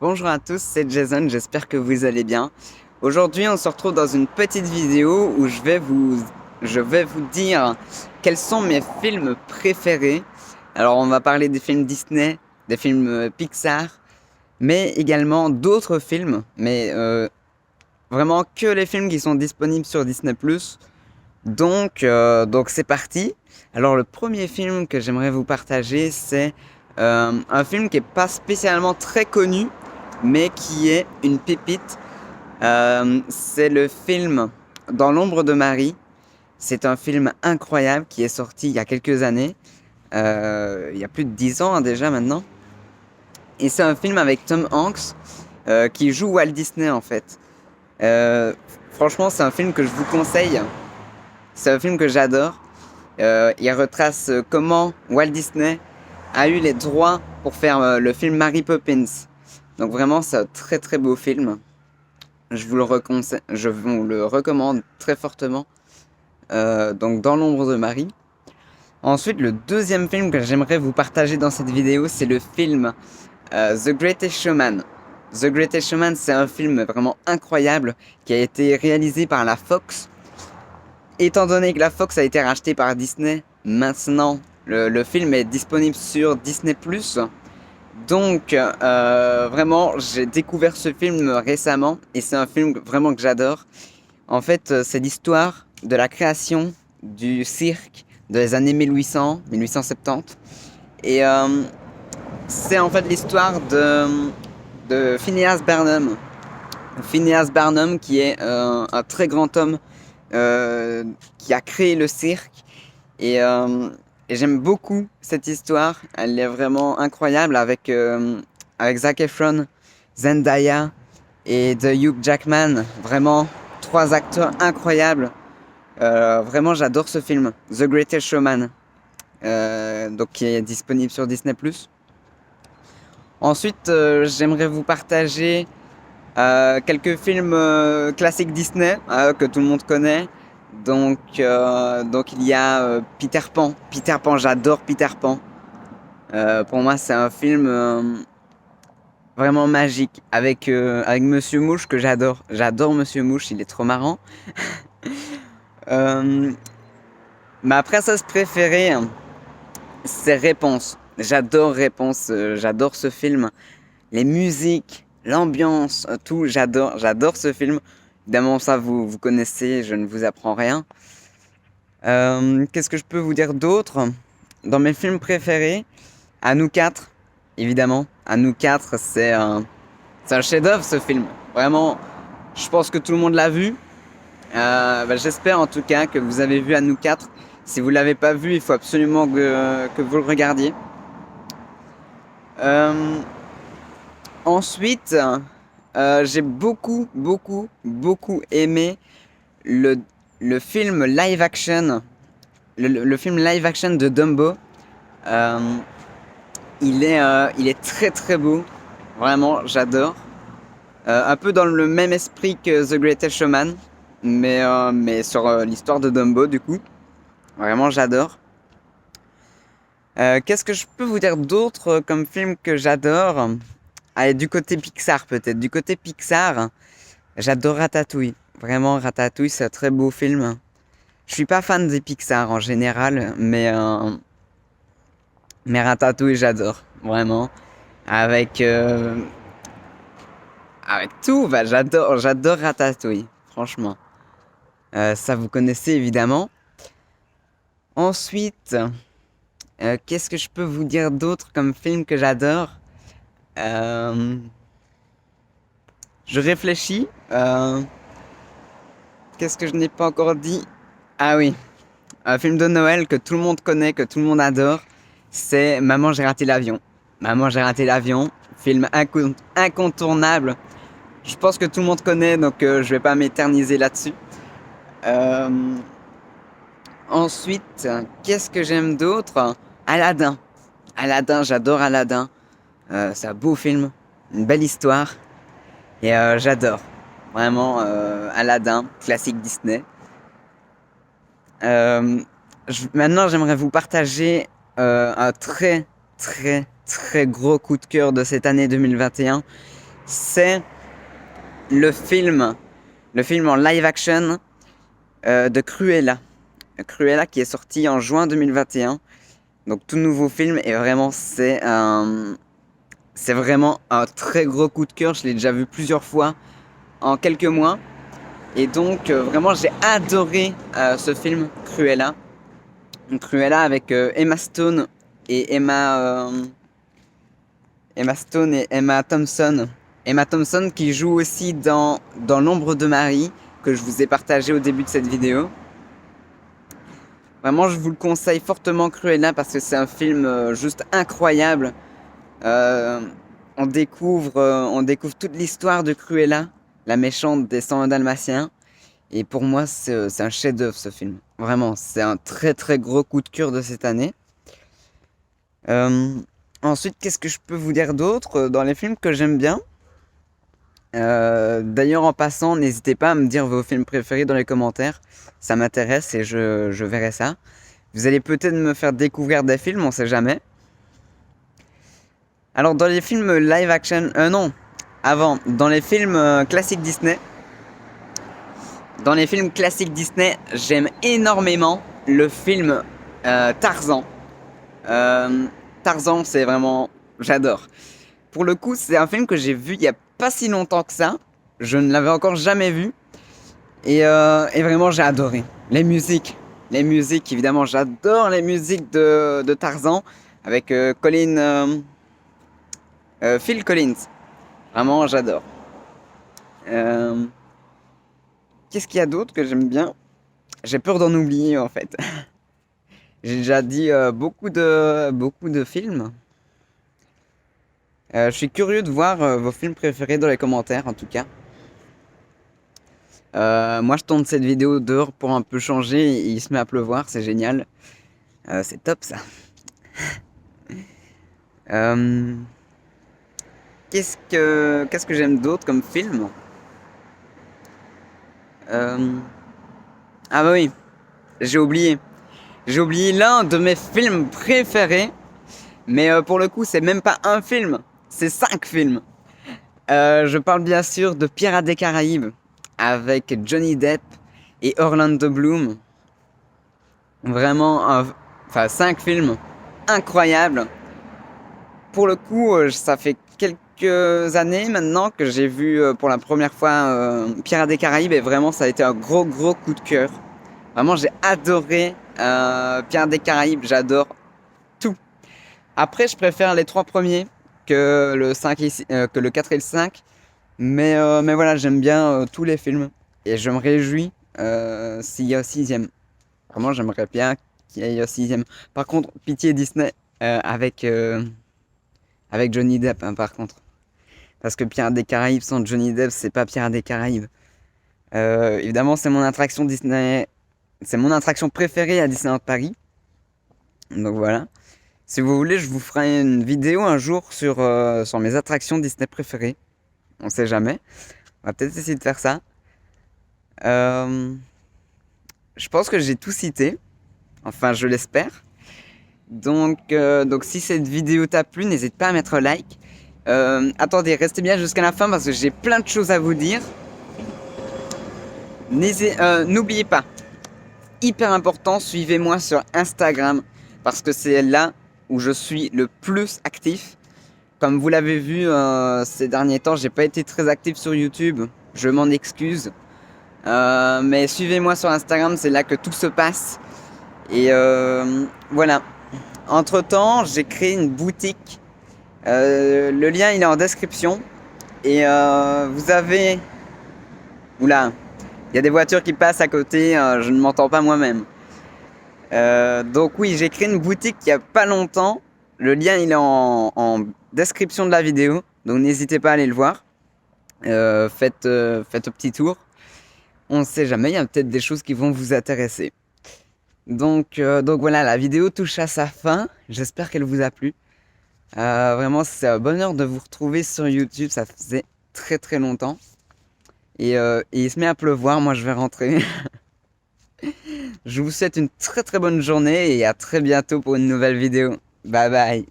Bonjour à tous, c'est Jason, j'espère que vous allez bien. Aujourd'hui, on se retrouve dans une petite vidéo où je vais vous dire quels sont mes films préférés. Alors, on va parler des films Disney, des films Pixar, mais également d'autres films, mais vraiment que les films qui sont disponibles sur Disney+. Donc c'est parti. Alors, le premier film que j'aimerais vous partager, c'est un film qui est pas spécialement très connu, mais qui est une pépite. C'est le film Dans l'ombre de Marie. C'est un film incroyable qui est sorti il y a quelques années. Il y a plus de 10 ans, hein, déjà maintenant. Et c'est un film avec Tom Hanks qui joue Walt Disney en fait. Euh, Franchement, c'est un film que je vous conseille. C'est un film que j'adore. Il retrace comment Walt Disney a eu les droits pour faire le film Mary Poppins. Donc vraiment, c'est un très très beau film. Je vous le recommande très fortement. Donc Dans l'ombre de Marie. Ensuite, le deuxième film que j'aimerais vous partager dans cette vidéo, c'est le film The Greatest Showman. The Greatest Showman, c'est un film vraiment incroyable qui a été réalisé par la Fox. Étant donné que la Fox a été rachetée par Disney, maintenant le film est disponible sur Disney+. Donc vraiment, j'ai découvert ce film récemment et c'est un film vraiment que j'adore. En fait, c'est l'histoire de la création du cirque des années 1800, 1870. Et c'est en fait l'histoire de Phineas Barnum. Phineas Barnum qui est un très grand homme qui a créé le cirque. Et, euh, et j'aime beaucoup cette histoire. Elle est vraiment incroyable avec Zac Efron, Zendaya et The Hugh Jackman. Vraiment, trois acteurs incroyables. Vraiment, j'adore ce film, The Greatest Showman, donc qui est disponible sur Disney+. Ensuite, j'aimerais vous partager quelques films classiques Disney que tout le monde connaît. Donc il y a Peter Pan. Peter Pan, j'adore Peter Pan. Pour moi, c'est un film vraiment magique avec Monsieur Mouche que j'adore. J'adore Monsieur Mouche, il est trop marrant. Euh, Ma princesse préférée, c'est Réponse. J'adore Réponse, j'adore ce film. Les musiques, l'ambiance, tout, j'adore ce film. Évidemment, ça vous connaissez, je ne vous apprends rien. Qu'est-ce que je peux vous dire d'autre? Dans mes films préférés, À nous quatre, évidemment. À nous quatre, c'est un chef-d'œuvre ce film. Vraiment, je pense que tout le monde l'a vu. J'espère en tout cas que vous avez vu À nous quatre. Si vous l'avez pas vu, il faut absolument que vous le regardiez. Euh, Ensuite, j'ai beaucoup aimé le, le film live action, le film live action de Dumbo. Euh, il est très très beau, vraiment, j'adore. Un peu dans le même esprit que The Greatest Showman, mais sur l'histoire de Dumbo du coup. Vraiment, j'adore. Qu'est-ce que je peux vous dire d'autre comme film que j'adore? Allez, du côté Pixar peut-être. Du côté Pixar, j'adore Ratatouille. Vraiment, Ratatouille, c'est un très beau film. Je suis pas fan des Pixar en général, mais Ratatouille, j'adore. Vraiment. Avec, euh, avec tout, j'adore Ratatouille. Franchement. Ça, vous connaissez évidemment. Ensuite, qu'est-ce que je peux vous dire d'autre comme film que j'adore? Euh, je réfléchis. Qu'est-ce que je n'ai pas encore dit? Ah oui, un film de Noël que tout le monde connaît, que tout le monde adore, c'est Maman, j'ai raté l'avion. Maman, j'ai raté l'avion, film incontournable. Je pense que tout le monde connaît, donc je vais pas m'éterniser là-dessus. Euh, Ensuite, qu'est-ce que j'aime d'autre? Aladdin. Aladdin, j'adore Aladdin. C'est un beau film, une belle histoire. Et j'adore. Vraiment, Aladdin, classique Disney. Euh, Maintenant, j'aimerais vous partager un très gros coup de cœur de cette année 2021. c'est le film en live action de Cruella. Cruella qui est sorti en juin 2021. Donc tout nouveau film et vraiment c'est vraiment un très gros coup de cœur. Je l'ai déjà vu plusieurs fois en quelques mois. Et donc vraiment j'ai adoré ce film Cruella. Donc, Cruella avec Emma Stone et Emma Stone et Emma Thompson. Emma Thompson qui joue aussi dans L'ombre de Marie que je vous ai partagé au début de cette vidéo. Vraiment, je vous le conseille fortement Cruella parce que c'est un film juste incroyable. Euh, on découvre toute l'histoire de Cruella, la méchante des 101 Dalmatiens. Et pour moi, c'est un chef-d'œuvre ce film. Vraiment, c'est un très très gros coup de cœur de cette année. Euh, Ensuite, qu'est-ce que je peux vous dire d'autre dans les films que j'aime bien? D'ailleurs, en passant, n'hésitez pas à me dire vos films préférés dans les commentaires. Ça m'intéresse et je verrai ça. Vous allez peut-être me faire découvrir des films, on sait jamais. Alors, dans les films live action... non, avant, dans les films classiques Disney... Dans les films classiques Disney, j'aime énormément le film Tarzan. Tarzan, c'est vraiment... J'adore. Pour le coup, c'est un film que j'ai vu il y a pas si longtemps que ça. Je ne l'avais encore jamais vu. Et vraiment, j'ai adoré. Les musiques, évidemment, j'adore les musiques de Tarzan avec Phil Collins. Vraiment, j'adore. Euh, Qu'est-ce qu'il y a d'autre que j'aime bien? J'ai peur d'en oublier en fait. J'ai déjà dit beaucoup de films. Je suis curieux de voir vos films préférés dans les commentaires en tout cas. Moi, je tourne cette vidéo dehors pour un peu changer. Il se met à pleuvoir, c'est génial. C'est top ça. Euh, qu'est-ce que j'aime d'autre comme film? Ah bah oui, j'ai oublié. J'ai oublié l'un de mes films préférés. Mais pour le coup, c'est même pas un film, c'est 5 films. Je parle bien sûr de Pirates des Caraïbes avec Johnny Depp et Orlando Bloom. Vraiment, enfin 5 films incroyables. Pour le coup, ça fait quelques années maintenant que j'ai vu pour la première fois Pirates des Caraïbes et vraiment ça a été un gros coup de cœur. Vraiment, j'ai adoré Pirates des Caraïbes, j'adore tout. Après, je préfère les 3 premiers que que le 4 et le 5. Mais voilà, j'aime bien tous les films. Et je me réjouis s'il y a un sixième. Vraiment, j'aimerais bien qu'il y ait un sixième. Par contre, pitié Disney avec Johnny Depp, hein, par contre. Parce que Pirates des Caraïbes sans Johnny Depp, c'est pas Pirates des Caraïbes. Évidemment, c'est mon attraction Disney. C'est mon attraction préférée à Disneyland Paris. Donc voilà. Si vous voulez, je vous ferai une vidéo un jour sur mes attractions Disney préférées. On sait jamais. On va peut-être essayer de faire ça. Euh, je pense que j'ai tout cité. Enfin, je l'espère. Donc si cette vidéo t'a plu, n'hésite pas à mettre like. Attendez, restez bien jusqu'à la fin parce que j'ai plein de choses à vous dire. N'oubliez pas, hyper important, suivez-moi sur Instagram parce que c'est là où je suis le plus actif. Comme vous l'avez vu ces derniers temps, j'ai pas été très actif sur YouTube. Je m'en excuse. Mais suivez-moi sur Instagram, c'est là que tout se passe. Et voilà. Entre-temps, j'ai créé une boutique. Le lien, il est en description. Et vous avez... Oula, il y a des voitures qui passent à côté, je ne m'entends pas moi-même. Donc oui, j'ai créé une boutique il n'y a pas longtemps. Le lien, il est en description de la vidéo. Donc n'hésitez pas à aller le voir. Faites un petit tour. On ne sait jamais, il y a peut-être des choses qui vont vous intéresser. Donc voilà, la vidéo touche à sa fin. J'espère qu'elle vous a plu. Vraiment, c'est un bonheur de vous retrouver sur YouTube. Ça faisait très longtemps. Et il se met à pleuvoir. Moi, je vais rentrer. Je vous souhaite une très bonne journée et à très bientôt pour une nouvelle vidéo. Bye bye.